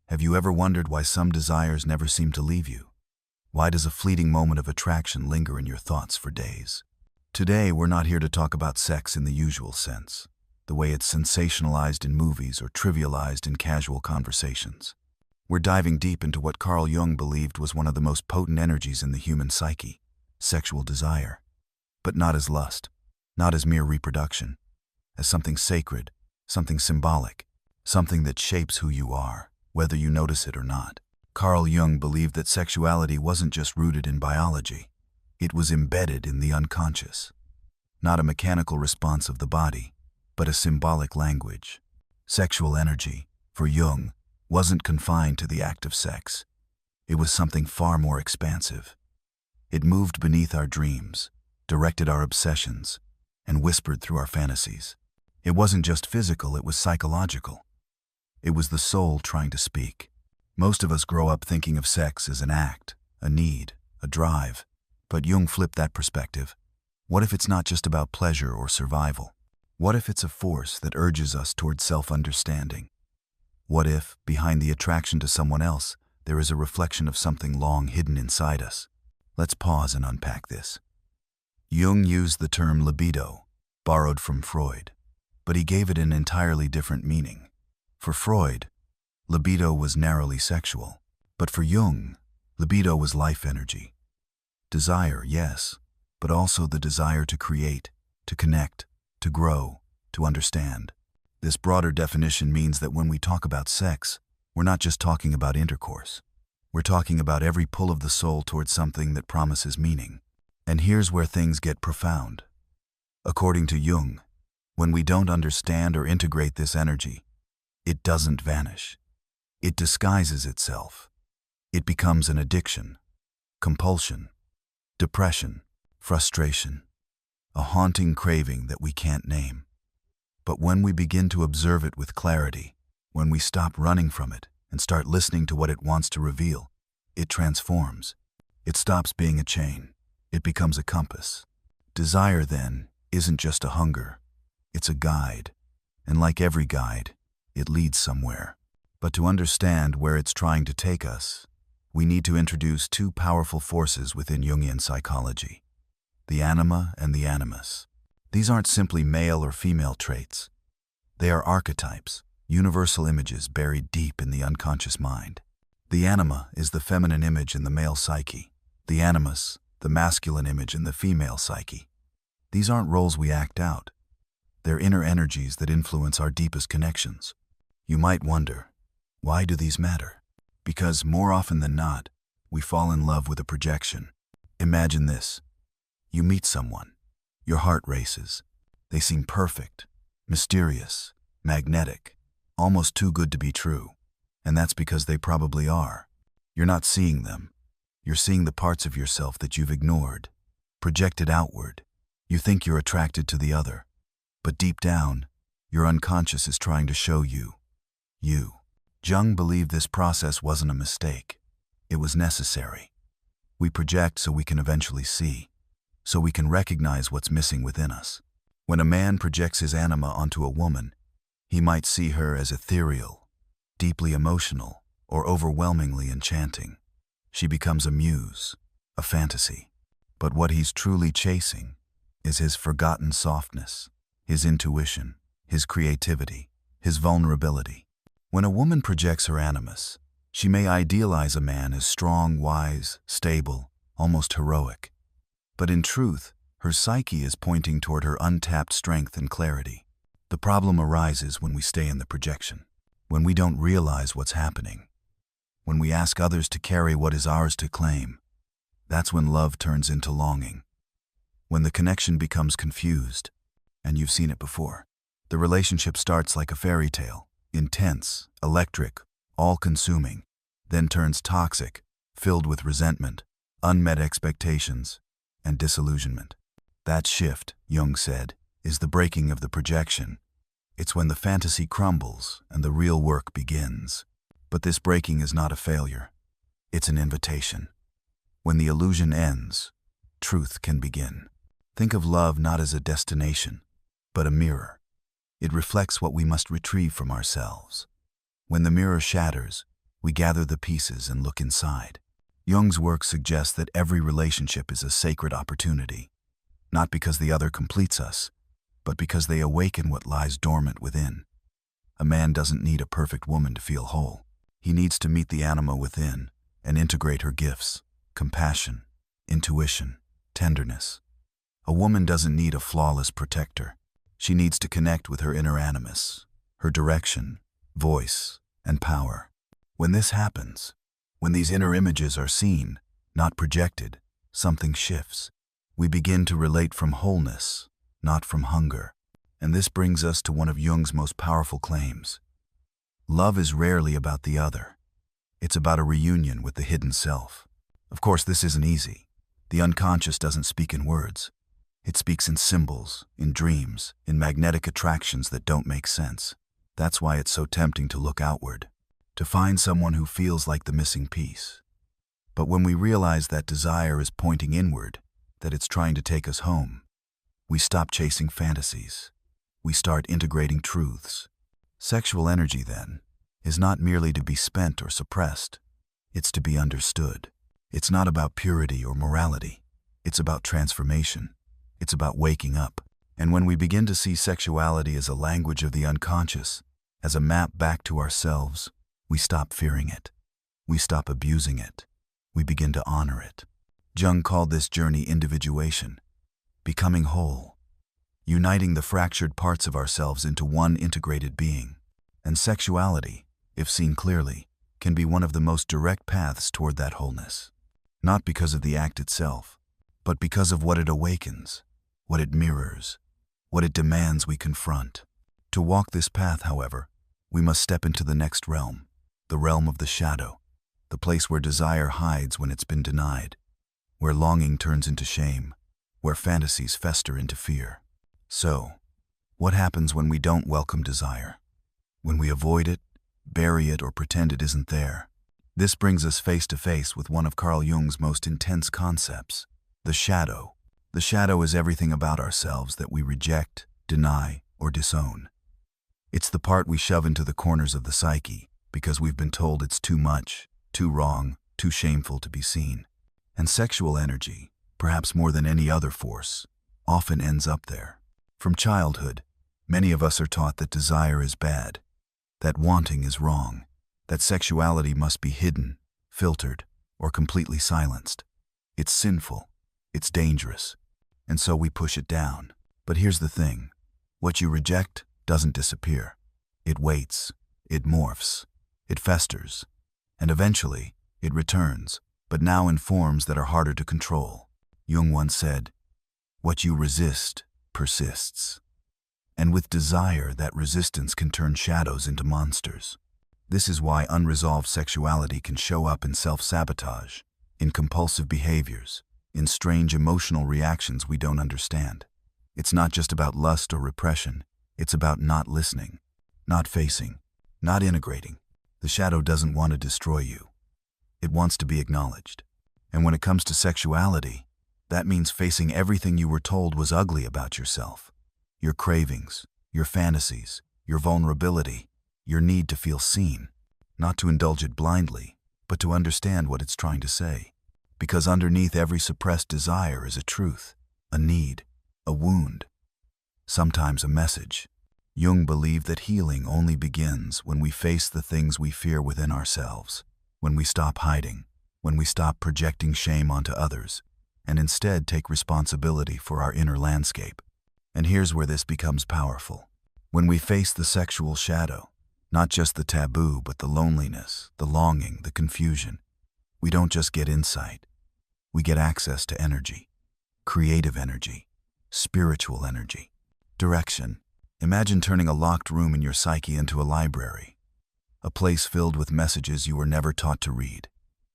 Have you ever wondered why some desires never seem to leave you? Why does a fleeting moment of attraction linger in your thoughts for days? Today, we're not here to talk about sex in the usual sense, the way it's sensationalized in movies or trivialized in casual conversations. We're diving deep into what Carl Jung believed was one of the most potent energies in the human psyche, sexual desire. But not as lust, not as mere reproduction, as something sacred, something symbolic, something that shapes who you are, whether you notice it or not. Carl Jung believed that sexuality wasn't just rooted in biology. It was embedded in the unconscious. Not a mechanical response of the body, but a symbolic language. Sexual energy, for Jung, wasn't confined to the act of sex. It was something far more expansive. It moved beneath our dreams, directed our obsessions, and whispered through our fantasies. It wasn't just physical, it was psychological. It was the soul trying to speak. Most of us grow up thinking of sex as an act, a need, a drive. But Jung flipped that perspective. What if it's not just about pleasure or survival? What if it's a force that urges us toward self-understanding? What if, behind the attraction to someone else, there is a reflection of something long hidden inside us? Let's pause and unpack this. Jung used the term libido, borrowed from Freud, but he gave it an entirely different meaning. For Freud, libido was narrowly sexual, but for Jung, libido was life energy. Desire, yes, but also the desire to create, to connect, to grow, to understand. This broader definition means that when we talk about sex, we're not just talking about intercourse. We're talking about every pull of the soul towards something that promises meaning. And here's where things get profound. According to Jung, when we don't understand or integrate this energy, it doesn't vanish. It disguises itself. It becomes an addiction, compulsion, depression, frustration, a haunting craving that we can't name. But when we begin to observe it with clarity, when we stop running from it and start listening to what it wants to reveal, it transforms. It stops being a chain. It becomes a compass. Desire, then, isn't just a hunger. It's a guide. And like every guide, it leads somewhere. But to understand where it's trying to take us, we need to introduce two powerful forces within Jungian psychology, the anima and the animus. These aren't simply male or female traits. They are archetypes, universal images buried deep in the unconscious mind. The anima is the feminine image in the male psyche. The animus, the masculine image in the female psyche. These aren't roles we act out. They're inner energies that influence our deepest connections. You might wonder, why do these matter? Because more often than not, we fall in love with a projection. Imagine this. You meet someone. Your heart races. They seem perfect, mysterious, magnetic, almost too good to be true. And that's because they probably are. You're not seeing them. You're seeing the parts of yourself that you've ignored, projected outward. You think you're attracted to the other. But deep down, your unconscious is trying to show you. Jung believed this process wasn't a mistake. It was necessary. We project so we can eventually see, so we can recognize what's missing within us. When a man projects his anima onto a woman, he might see her as ethereal, deeply emotional, or overwhelmingly enchanting. She becomes a muse, a fantasy. But what he's truly chasing is his forgotten softness, his intuition, his creativity, his vulnerability. When a woman projects her animus, she may idealize a man as strong, wise, stable, almost heroic. But in truth, her psyche is pointing toward her untapped strength and clarity. The problem arises when we stay in the projection, when we don't realize what's happening, when we ask others to carry what is ours to claim. That's when love turns into longing, when the connection becomes confused, and you've seen it before. The relationship starts like a fairy tale, intense, electric, all-consuming, then turns toxic, filled with resentment, unmet expectations, and disillusionment. That shift, Jung said, is the breaking of the projection. It's when the fantasy crumbles and the real work begins. But this breaking is not a failure. It's an invitation. When the illusion ends, truth can begin. Think of love not as a destination, but a mirror. It reflects what we must retrieve from ourselves. When the mirror shatters, We gather the pieces and look inside. Jung's work suggests that every relationship is a sacred opportunity, not because the other completes us, but because they awaken what lies dormant within. A man doesn't need a perfect woman to feel whole. He needs to meet the anima within and integrate her gifts, compassion, intuition, tenderness. A woman doesn't need a flawless protector. She needs to connect with her inner animus, her direction, voice, and power. When this happens, when these inner images are seen, not projected, something shifts. We begin to relate from wholeness, not from hunger. And this brings us to one of Jung's most powerful claims. Love is rarely about the other. It's about a reunion with the hidden self. Of course, this isn't easy. The unconscious doesn't speak in words. It speaks in symbols, in dreams, in magnetic attractions that don't make sense. That's why it's so tempting to look outward, to find someone who feels like the missing piece. But when we realize that desire is pointing inward, that it's trying to take us home, we stop chasing fantasies. We start integrating truths. Sexual energy, then, is not merely to be spent or suppressed. It's to be understood. It's not about purity or morality. It's about transformation. It's about waking up. And when we begin to see sexuality as a language of the unconscious, as a map back to ourselves, we stop fearing it. We stop abusing it. We begin to honor it. Jung called this journey individuation, becoming whole, uniting the fractured parts of ourselves into one integrated being. And sexuality, if seen clearly, can be one of the most direct paths toward that wholeness. Not because of the act itself, but because of what it awakens, what it mirrors, what it demands we confront. To walk this path, however, we must step into the next realm, the realm of the shadow, the place where desire hides when it's been denied, where longing turns into shame, where fantasies fester into fear. So, what happens when we don't welcome desire? When we avoid it, bury it, or pretend it isn't there? This brings us face to face with one of Carl Jung's most intense concepts, the shadow. The shadow is everything about ourselves that we reject, deny, or disown. It's the part we shove into the corners of the psyche because we've been told it's too much, too wrong, too shameful to be seen. And sexual energy, perhaps more than any other force, often ends up there. From childhood, many of us are taught that desire is bad, that wanting is wrong, that sexuality must be hidden, filtered, or completely silenced. It's sinful, it's dangerous, and so we push it down. But here's the thing, what you reject doesn't disappear. It waits, it morphs, it festers, and eventually it returns, but now in forms that are harder to control. Jung once said, "What you resist persists." And with desire, that resistance can turn shadows into monsters. This is why unresolved sexuality can show up in self-sabotage, in compulsive behaviors, in strange emotional reactions we don't understand. It's not just about lust or repression. It's about not listening, not facing, not integrating. The shadow doesn't want to destroy you. It wants to be acknowledged. And when it comes to sexuality, that means facing everything you were told was ugly about yourself. Your cravings, your fantasies, your vulnerability, your need to feel seen. Not to indulge it blindly, but to understand what it's trying to say. Because underneath every suppressed desire is a truth, a need, a wound, sometimes a message. Jung believed that healing only begins when we face the things we fear within ourselves, when we stop hiding, when we stop projecting shame onto others, and instead take responsibility for our inner landscape. And here's where this becomes powerful. When we face the sexual shadow, not just the taboo, but the loneliness, the longing, the confusion, we don't just get insight. We get access to energy, creative energy, spiritual energy, direction. Imagine turning a locked room in your psyche into a library, a place filled with messages you were never taught to read.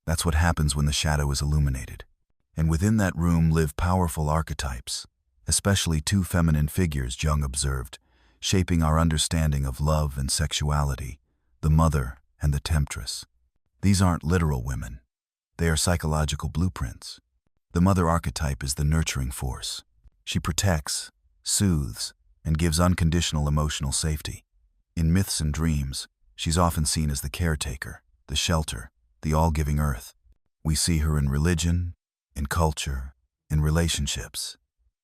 That's what happens when the shadow is illuminated. And within that room live powerful archetypes, especially two feminine figures Jung observed, shaping our understanding of love and sexuality, the mother and the temptress. These aren't literal women. They are psychological blueprints. The mother archetype is the nurturing force. She protects, soothes, and gives unconditional emotional safety. In myths and dreams, she's often seen as the caretaker, the shelter, the all-giving earth. We see her in religion, in culture, in relationships.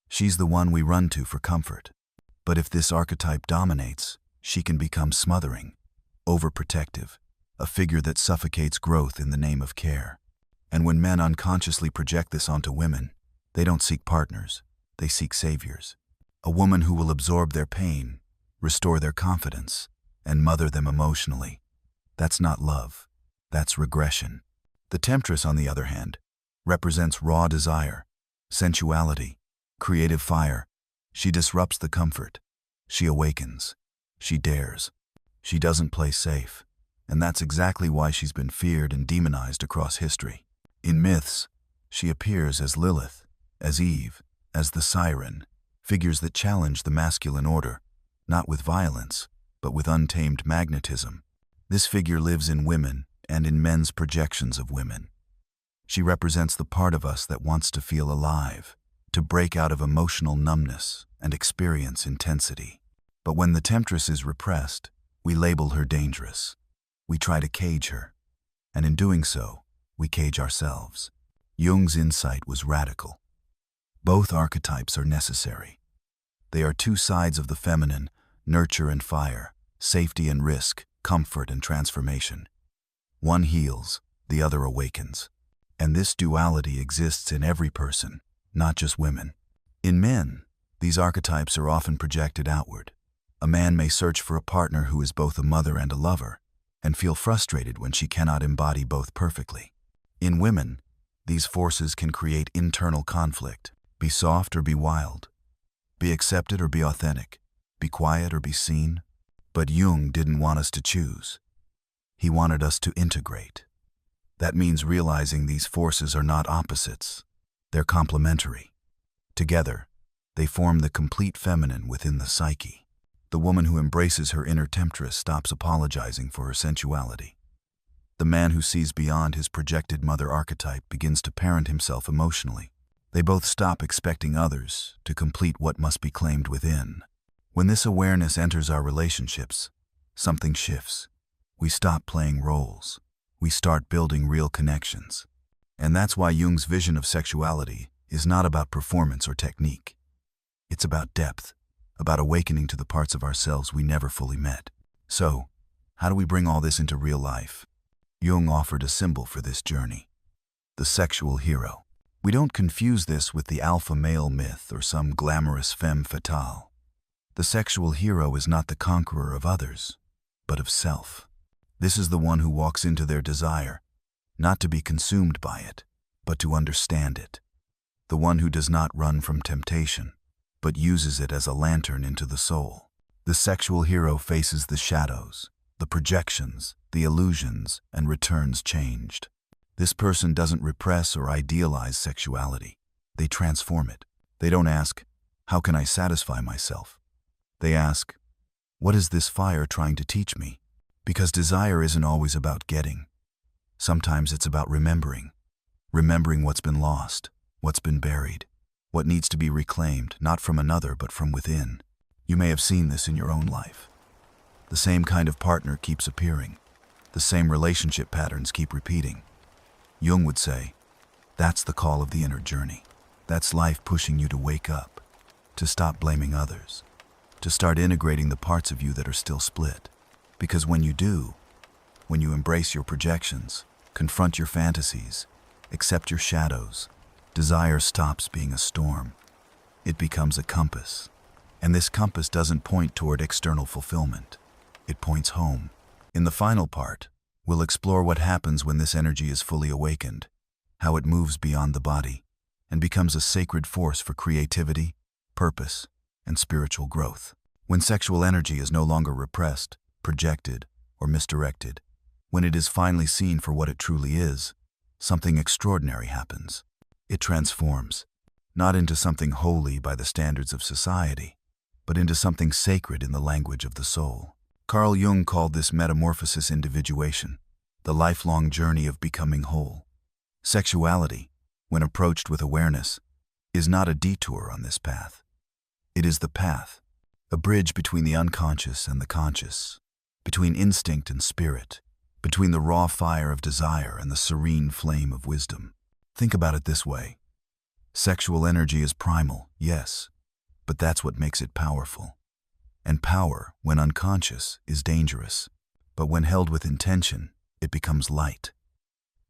She's the one we run to for comfort. But if this archetype dominates, she can become smothering, overprotective, a figure that suffocates growth in the name of care. And when men unconsciously project this onto women, they don't seek partners, they seek saviors. A woman who will absorb their pain, restore their confidence, and mother them emotionally. That's not love, that's regression. The temptress, on the other hand, represents raw desire, sensuality, creative fire. She disrupts the comfort. She awakens. She dares. She doesn't play safe. And that's exactly why she's been feared and demonized across history. In myths, she appears as Lilith, as Eve, as the siren, figures that challenge the masculine order, not with violence, but with untamed magnetism. This figure lives in women and in men's projections of women. She represents the part of us that wants to feel alive, to break out of emotional numbness and experience intensity. But when the temptress is repressed, we label her dangerous. We try to cage her, and in doing so, we cage ourselves. Jung's insight was radical. Both archetypes are necessary. They are two sides of the feminine, nurture and fire, safety and risk, comfort and transformation. One heals, the other awakens. And this duality exists in every person, not just women. In men, these archetypes are often projected outward. A man may search for a partner who is both a mother and a lover, and feel frustrated when she cannot embody both perfectly. In women, these forces can create internal conflict. Be soft or be wild. Be accepted or be authentic. Be quiet or be seen. But Jung didn't want us to choose. He wanted us to integrate. That means realizing these forces are not opposites. They're complementary. Together, they form the complete feminine within the psyche. The woman who embraces her inner temptress stops apologizing for her sensuality. The man who sees beyond his projected mother archetype begins to parent himself emotionally. They both stop expecting others to complete what must be claimed within. When this awareness enters our relationships, something shifts. We stop playing roles. We start building real connections. And that's why Jung's vision of sexuality is not about performance or technique. It's about depth, about awakening to the parts of ourselves we never fully met. So, how do we bring all this into real life? Jung offered a symbol for this journey: the sexual hero. We don't confuse this with the alpha male myth or some glamorous femme fatale. The sexual hero is not the conqueror of others, but of self. This is the one who walks into their desire, not to be consumed by it, but to understand it. The one who does not run from temptation, but uses it as a lantern into the soul. The sexual hero faces the shadows, the projections, the illusions, and returns changed. This person doesn't repress or idealize sexuality. They transform it. They don't ask, "How can I satisfy myself?" They ask, "What is this fire trying to teach me?" Because desire isn't always about getting. Sometimes it's about remembering. Remembering what's been lost, what's been buried, what needs to be reclaimed, not from another, but from within. You may have seen this in your own life. The same kind of partner keeps appearing. The same relationship patterns keep repeating. Jung would say, that's the call of the inner journey. That's life pushing you to wake up, to stop blaming others, to start integrating the parts of you that are still split. Because when you do, when you embrace your projections, confront your fantasies, accept your shadows, desire stops being a storm. It becomes a compass. And this compass doesn't point toward external fulfillment. It points home. In the final part, we'll explore what happens when this energy is fully awakened, how it moves beyond the body, and becomes a sacred force for creativity, purpose, and spiritual growth. When sexual energy is no longer repressed, projected, or misdirected, when it is finally seen for what it truly is, something extraordinary happens. It transforms, not into something holy by the standards of society, but into something sacred in the language of the soul. Carl Jung called this metamorphosis individuation, the lifelong journey of becoming whole. Sexuality, when approached with awareness, is not a detour on this path. It is the path, a bridge between the unconscious and the conscious, between instinct and spirit, between the raw fire of desire and the serene flame of wisdom. Think about it this way. Sexual energy is primal, yes, but that's what makes it powerful. And power, when unconscious, is dangerous, but when held with intention, it becomes light.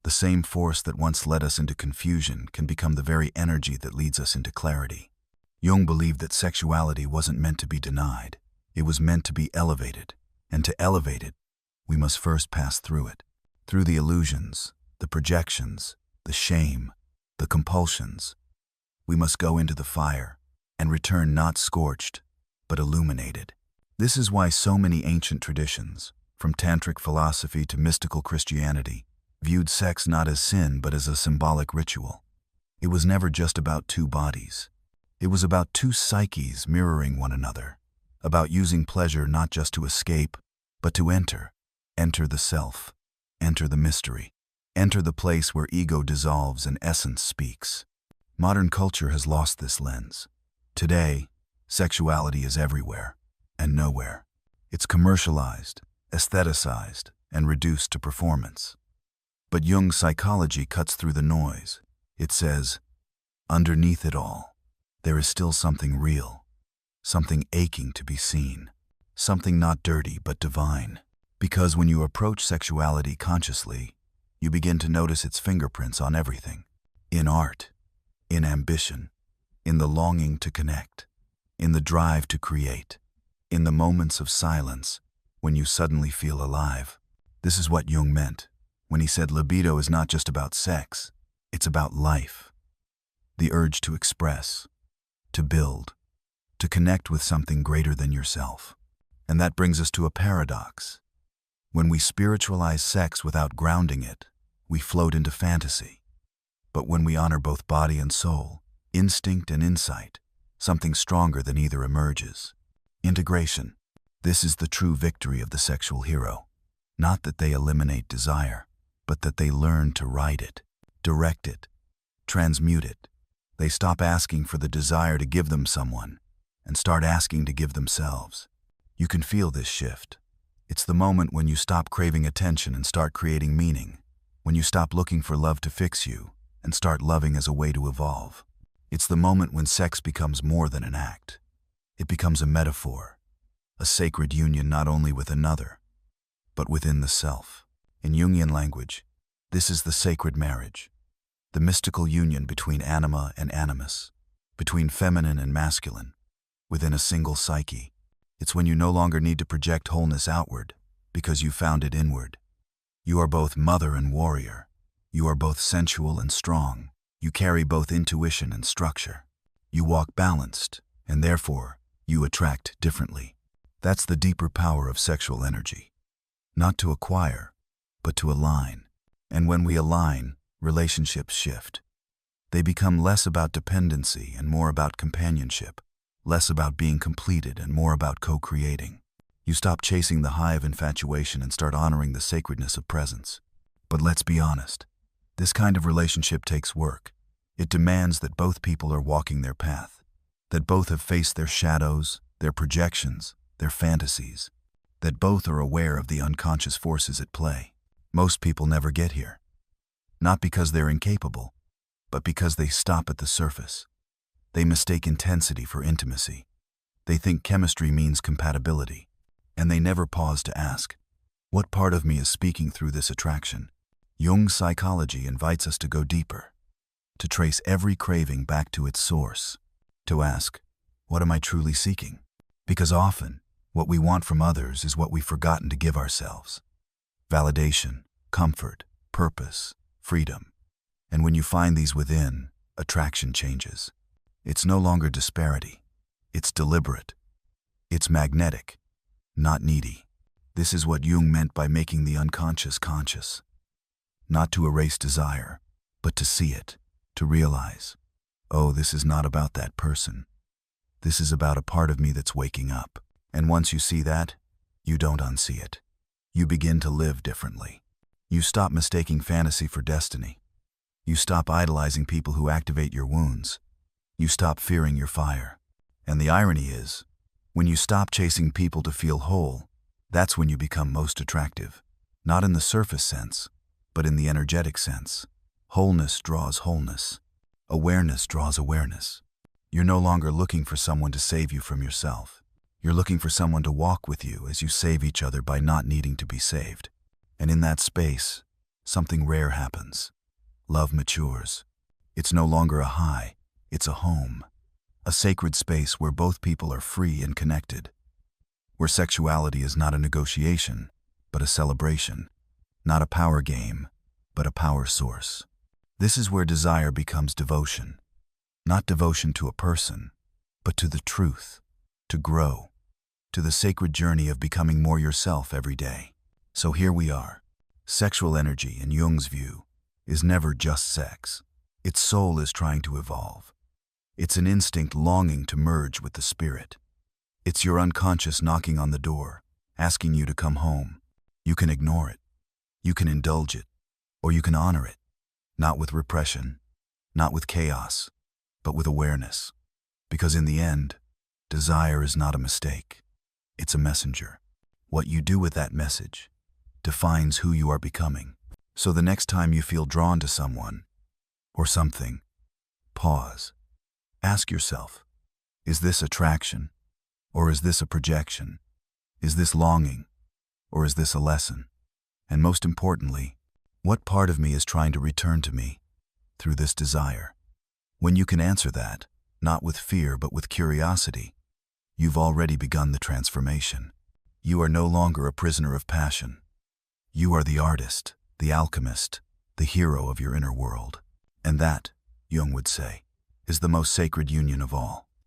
The same force that once led us into confusion can become the very energy that leads us into clarity. Jung believed that sexuality wasn't meant to be denied. It was meant to be elevated, and to elevate it, we must first pass through it. Through the illusions, the projections, the shame, the compulsions. We must go into the fire and return not scorched, but illuminated. This is why so many ancient traditions, from tantric philosophy to mystical Christianity, viewed sex not as sin but as a symbolic ritual. It was never just about two bodies. It was about two psyches mirroring one another, about using pleasure not just to escape, but to enter the self, enter the mystery, enter the place where ego dissolves and essence speaks. Modern culture has lost this lens. Today, sexuality is everywhere and nowhere. It's commercialized, aestheticized, and reduced to performance. But Jung's psychology cuts through the noise. It says, underneath it all, there is still something real, something aching to be seen, something not dirty but divine. Because when you approach sexuality consciously, you begin to notice its fingerprints on everything. In art, in ambition, in the longing to connect, in the drive to create, in the moments of silence when you suddenly feel alive. This is what Jung meant when he said libido is not just about sex, it's about life. The urge to express, to build, to connect with something greater than yourself. And that brings us to a paradox. When we spiritualize sex without grounding it, we float into fantasy. But when we honor both body and soul, instinct and insight, something stronger than either emerges. Integration. This is the true victory of the sexual hero. Not that they eliminate desire, but that they learn to ride it, direct it, transmute it. They stop asking for the desire to give them someone and start asking to give themselves. You can feel this shift. It's the moment when you stop craving attention and start creating meaning, when you stop looking for love to fix you and start loving as a way to evolve. It's the moment when sex becomes more than an act. It becomes a metaphor, a sacred union not only with another, but within the self. In Jungian language, this is the sacred marriage, the mystical union between anima and animus, between feminine and masculine, within a single psyche. It's when you no longer need to project wholeness outward, because you found it inward. You are both mother and warrior. You are both sensual and strong. You carry both intuition and structure. You walk balanced, and therefore, you attract differently. That's the deeper power of sexual energy. Not to acquire, but to align. And when we align, relationships shift. They become less about dependency and more about companionship, less about being completed and more about co-creating. You stop chasing the high of infatuation and start honoring the sacredness of presence. But let's be honest, this kind of relationship takes work. It demands that both people are walking their path, that both have faced their shadows, their projections, their fantasies, that both are aware of the unconscious forces at play. Most people never get here. Not because they're incapable, but because they stop at the surface. They mistake intensity for intimacy. They think chemistry means compatibility, and they never pause to ask, what part of me is speaking through this attraction? Jung's psychology invites us to go deeper, to trace every craving back to its source, to ask, what am I truly seeking? Because often, what we want from others is what we've forgotten to give ourselves. Validation, comfort, purpose, freedom. And when you find these within, attraction changes. It's no longer disparity. It's deliberate. It's magnetic, not needy. This is what Jung meant by making the unconscious conscious. Not to erase desire, but to see it, to realize, oh, this is not about that person. This is about a part of me that's waking up. And once you see that, you don't unsee it. You begin to live differently. You stop mistaking fantasy for destiny. You stop idolizing people who activate your wounds. You stop fearing your fire. And the irony is, when you stop chasing people to feel whole, that's when you become most attractive. not in the surface sense, but in the energetic sense. Wholeness draws wholeness. Awareness draws awareness. You're no longer looking for someone to save you from yourself. You're looking for someone to walk with you as you save each other by not needing to be saved. And in that space, something rare happens. Love matures. It's no longer a high, it's a home. A sacred space where both people are free and connected. Where sexuality is not a negotiation, but a celebration. Not a power game, but a power source. This is where desire becomes devotion. Not devotion to a person, but to the truth, to grow, to the sacred journey of becoming more yourself every day. So here we are. Sexual energy, in Jung's view, is never just sex. Its soul is trying to evolve. It's an instinct longing to merge with the spirit. It's your unconscious knocking on the door, asking you to come home. You can ignore it. You can indulge it. Or you can honor it. Not with repression, not with chaos, but with awareness. Because in the end, desire is not a mistake. It's a messenger. What you do with that message defines who you are becoming. So the next time you feel drawn to someone or something, pause. Ask yourself, is this attraction? Or is this a projection? Is this longing? Or is this a lesson? And most importantly, what part of me is trying to return to me through this desire? When you can answer that, not with fear but with curiosity, you've already begun the transformation. You are no longer a prisoner of passion. You are the artist, the alchemist, the hero of your inner world. And that, Jung would say, is the most sacred union of all.